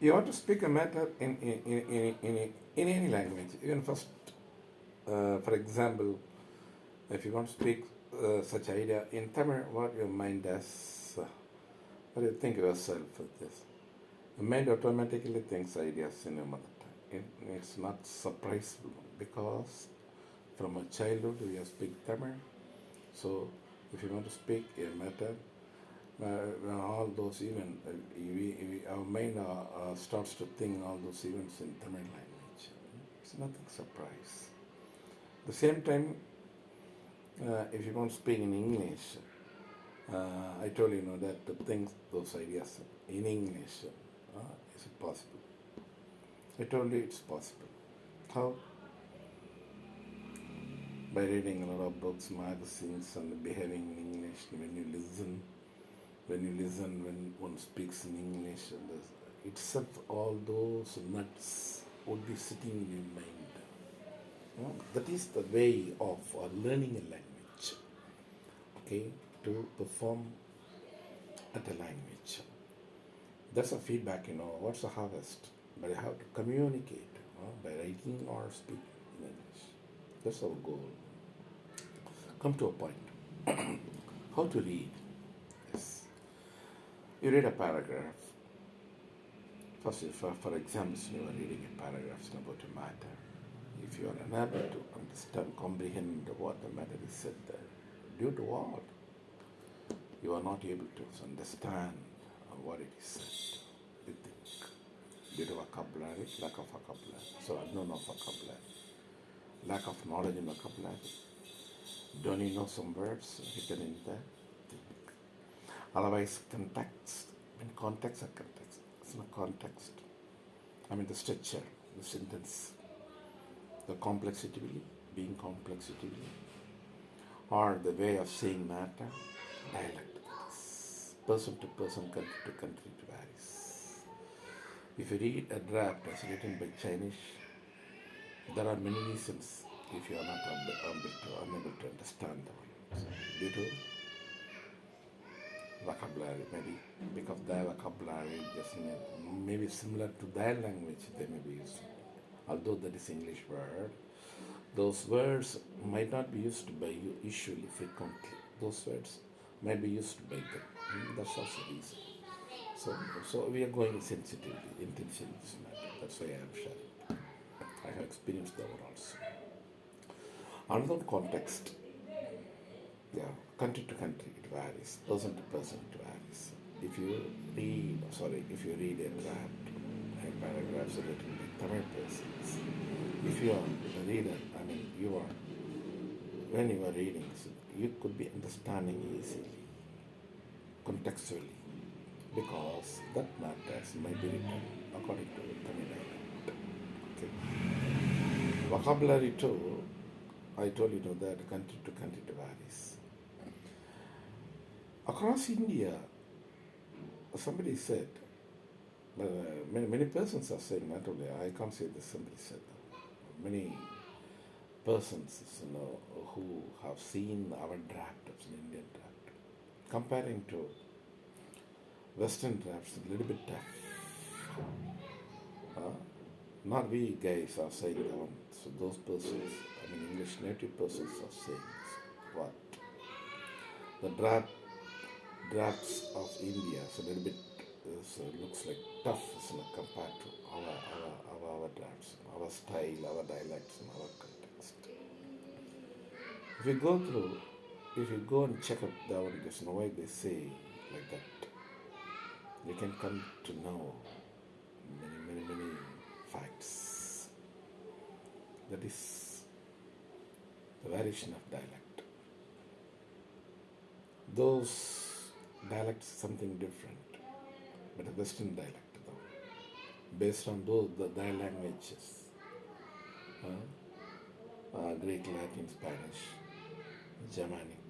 You want to speak a matter in any language. Even first, for example, if you want to speak such idea in Tamil, what your mind does, what do you think yourself with this? The mind automatically thinks ideas in your mother tongue. It's not surprising because from a childhood we have speak Tamil. So if you want to speak a matter, all those even our mind starts to think all those events in Tamil language. It's nothing surprise. At the same time, if you want to speak in English, I told you, that to think those ideas in English, is it possible? I told you it's possible. How? By reading a lot of books, magazines, and behaving in English. When one speaks in English, itself all those nuts would be sitting in your mind. That is the way of learning a language. Okay, to perform at a language. That's a feedback. What's a harvest? But you have to communicate by writing or speaking in English. That's our goal. Come to a point. How to read? Yes. You read a paragraph. First, for example, you are reading a paragraph about a matter. If you are unable to understand, comprehend what the matter is said there, due to what? You are not able to understand what it is said. You think. Due to vocabulary, lack of vocabulary. So unknown of vocabulary. Lack of knowledge in vocabulary. Don't you know some words written in there? Think. Otherwise, context. In context or context? It's not context. The structure, the sentence, the complexity, being complexity, or the way of saying matter, dialect. Person to person, country to country, it varies. If you read a draft as written by Chinese, there are many reasons if you are not unable to understand the words. Due to vocabulary, maybe because their vocabulary just maybe similar to their language they may be using. Although that is English word, those words might not be used by you usually frequently. Those words might be used by them. That's also the reason. So we are going sensitively, intentionally this matter. That's why I am sharing. I have experienced that one also. Another context, country to country it varies, person to person it varies. If you read a draft, a paragraphs written by Tamil persons, if you are a reader, when you are reading, you could be understanding easily, contextually, because that matters might be written according to Tamil dialect. Okay. Vocabulary too, I told you that country to country it varies. Across India, somebody said, many persons are saying, not only I can't say this, somebody said that. Many persons who have seen our draft, as an Indian draft, comparing to Western drafts, a little bit tough. Not we guys are saying that one. So those persons, English native persons are saying what? The drafts of India is a little bit looks like tough compared to our drafts, our style, our dialects, and our context. If you go and check out the one, there's no way they say like that. You can come to know many facts. That is the variation of dialect. Those dialects something different, but a Western dialect though, based on their languages, Greek, Latin, Spanish, Germanic,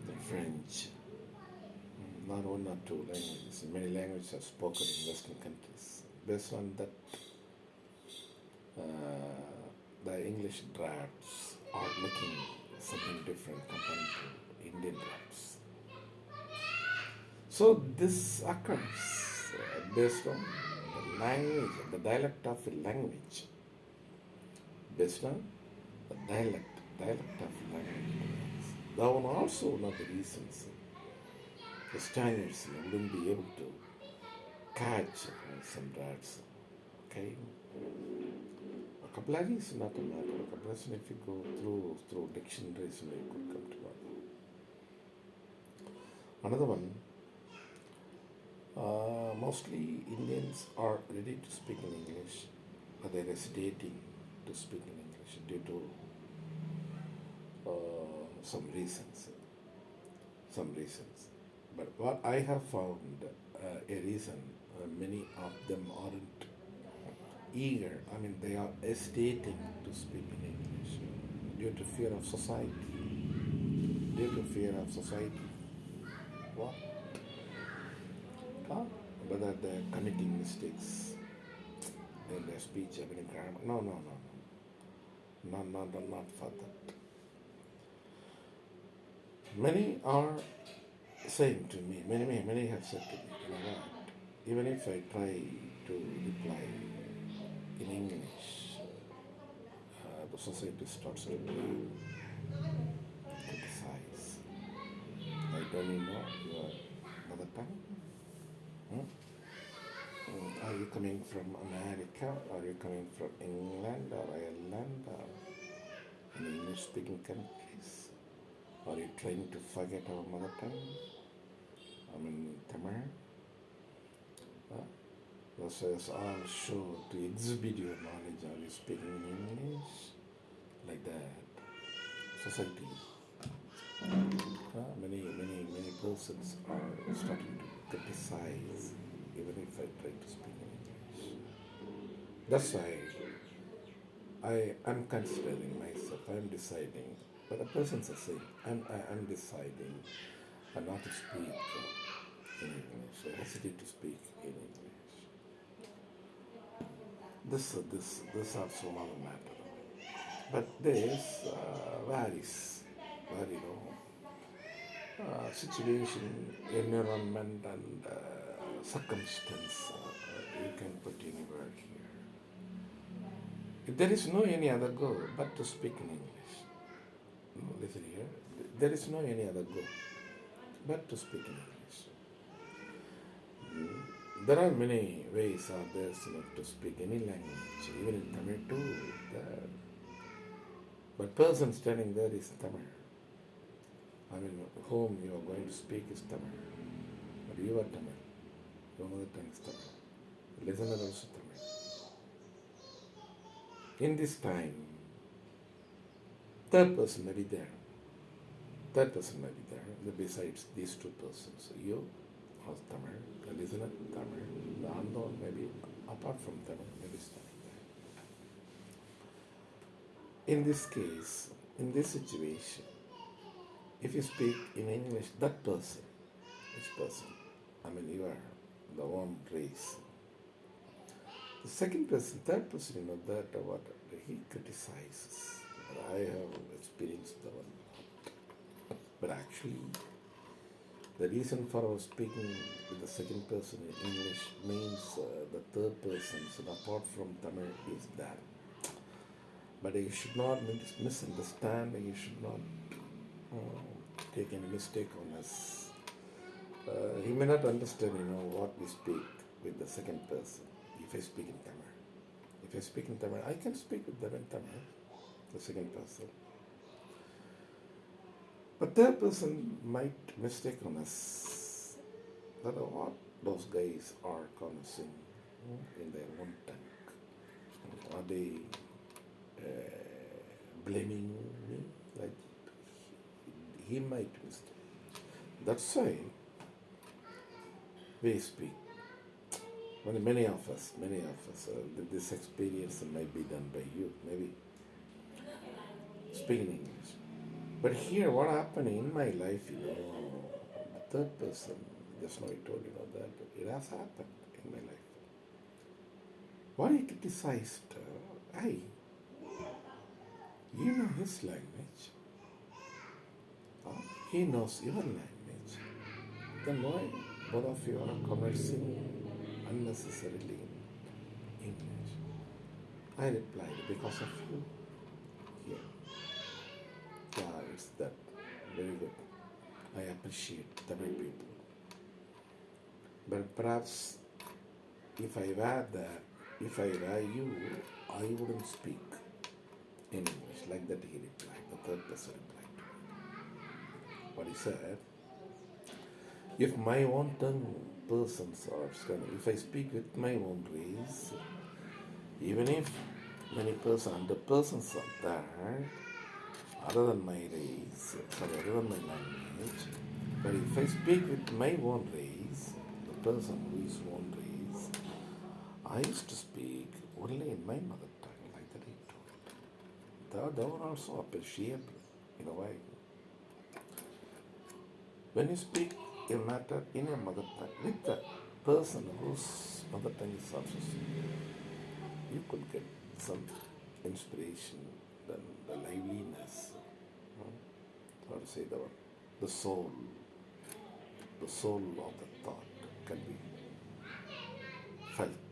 the French, not one or two languages. Many languages are spoken in Western countries. Based on that, the English drafts are looking something different compared to Indian drafts. So this occurs based on the language, the dialect of a language, based on the dialect of language. That one also one of the reasons the Spaniards wouldn't be able to catch some rats. Okay, vocabulary is not a matter. Vocabulary, if you go through dictionaries, you could come to know. Another one. Mostly Indians are ready to speak in English, but they're hesitating to speak in English due to some reasons. But what I have found a reason many of them aren't eager. I mean, they are hesitating to speak in English due to fear of society. Due to fear of society. What? Huh? Whether they're committing mistakes in their speech, I mean, grammar. No. Not for that. Many are saying to me, many have said to me, you know what, even if I try to reply in English, the society starts to criticize. I don't even know your mother tongue. Are you coming from America? Are you coming from England or Ireland or in English-speaking countries? Are you trying to forget our mother tongue? I mean, Tamil. This is all show to exhibit your knowledge. Are you speaking in English? Like that. Society. Many persons are starting to criticize even if I try to speak in English. That's why I'm considering myself, I'm deciding, but the persons are saying, I'm deciding not to speak in English. I hesitate to speak in English. This also another matter. But this varies, situation, environment, and circumstance. You can put anywhere here. If there is no any other goal but to speak in English. Listen here. There is no any other goal but to speak in English. There are many ways out there to speak any language, even in Tamil too. But person standing there is Tamil. I mean, whom you are going to speak is Tamil. But you are Tamil. Your mother tongue is Tamil. The listener also Tamil. In this time, third person may be there. Besides these two persons. You are Tamil, the listener Tamil, the unknown may be apart from Tamil, may be standing there. In this case, in this situation, if you speak in English, that person, I mean, you are the one race. The second person, third person, you know, that what he criticizes. I have experienced the one. But actually, the reason for our speaking with the second person in English means the third person, so apart from Tamil, is that. But you should not misunderstand, you should not take any mistake on us. He may not understand, what we speak with the second person. If I speak in Tamil, I can speak with them in Tamil, the second person. But third person might mistake on us that what those guys are conversing in their own tongue. Are they blaming me? Like he might mistake. That's why we speak. Well, many of us, this experience might be done by you, maybe speaking English. But here, what happened in my life, the third person, just now I told that it has happened in my life. What he criticized, you know his language, he knows your language. Then why both of you are conversing unnecessarily I replied, because of you. Yeah, yeah, it's that. Very good. I appreciate the way people. But perhaps if I were there, if I were you, I wouldn't speak in English. Like that he replied, the third person replied to me. What he said, if my own tongue persons are standing, if I speak with my own race, even if many persons, 100 persons are there, other than my race, other than my language, but if I speak with my own race, the person who is own race, I used to speak only in my mother tongue, like that he told. They were also appreciable in a way. When you speak a matter in your mother tongue with the person whose mother tongue is also similar, you could get some inspiration, then the liveliness, how to say the soul of the thought can be felt.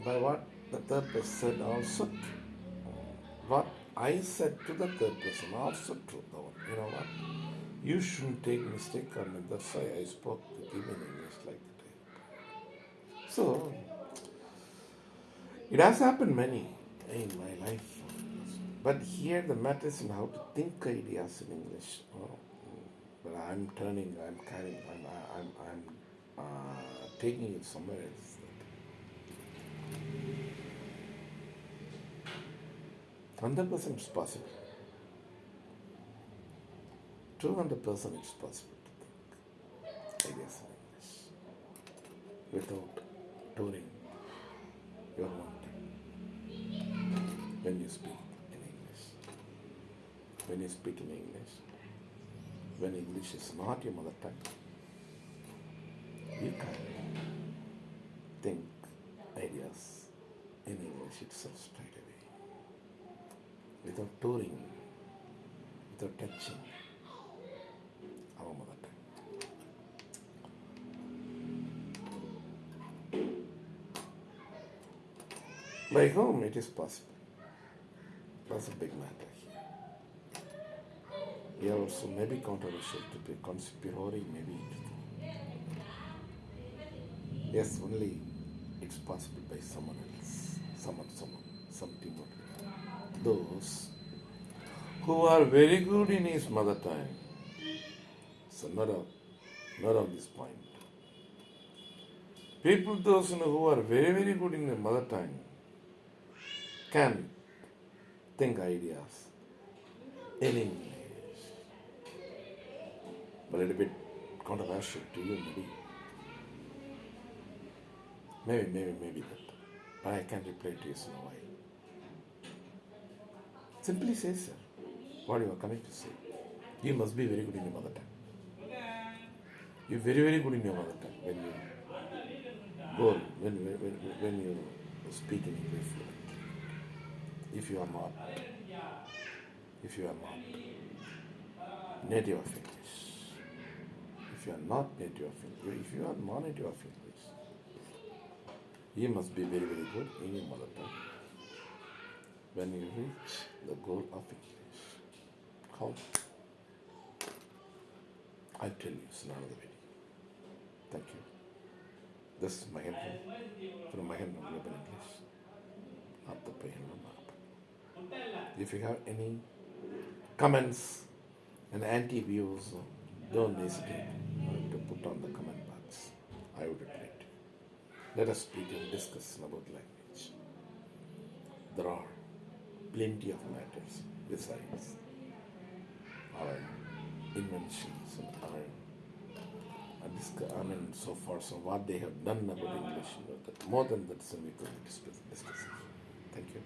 By what the third person said also true. What I said to the third person also true. You know what? You shouldn't take mistake on it. That's why I spoke with him in English like that. So it has happened many in my life. But here the matter is in how to think ideas in English. But I'm taking it somewhere else. 100% it's possible. 200% it's possible to think ideas in English without touring your own tongue when you speak in English. When you speak in English, when English is not your mother tongue, you can think ideas in English itself straight away, without touring, without touching our mother tongue. By whom it is possible? That's a big matter here. Here also may be controversial to be conspiracy, maybe. Yes, only it's possible by someone else, some teamwork. Those who are very good in his mother tongue. So not on this point. People, those who are very, very good in their mother tongue, can think ideas in English. But a little bit controversial to you, maybe that. But I can reply to you in a way. Simply say, sir, what you are coming to say. You must be very good in your mother tongue. You're very, very good in your mother tongue when you go, when you speak in English fluently. If you are not native of English, if you are not native of English, if you are non-native of English, you must be very, very good in your mother tongue when you reach the goal of English. How? I'll tell you, it's another video. Thank you. This is Mahendran from Mahendran Global English. Not the Mahendran. If you have any comments and anti-views, don't hesitate to put on the comment box. I would reply to you. Let us speak and discuss about language. There are plenty of matters besides our inventions and our so far, so what they have done about English, more than that, so we could discuss it. Thank you.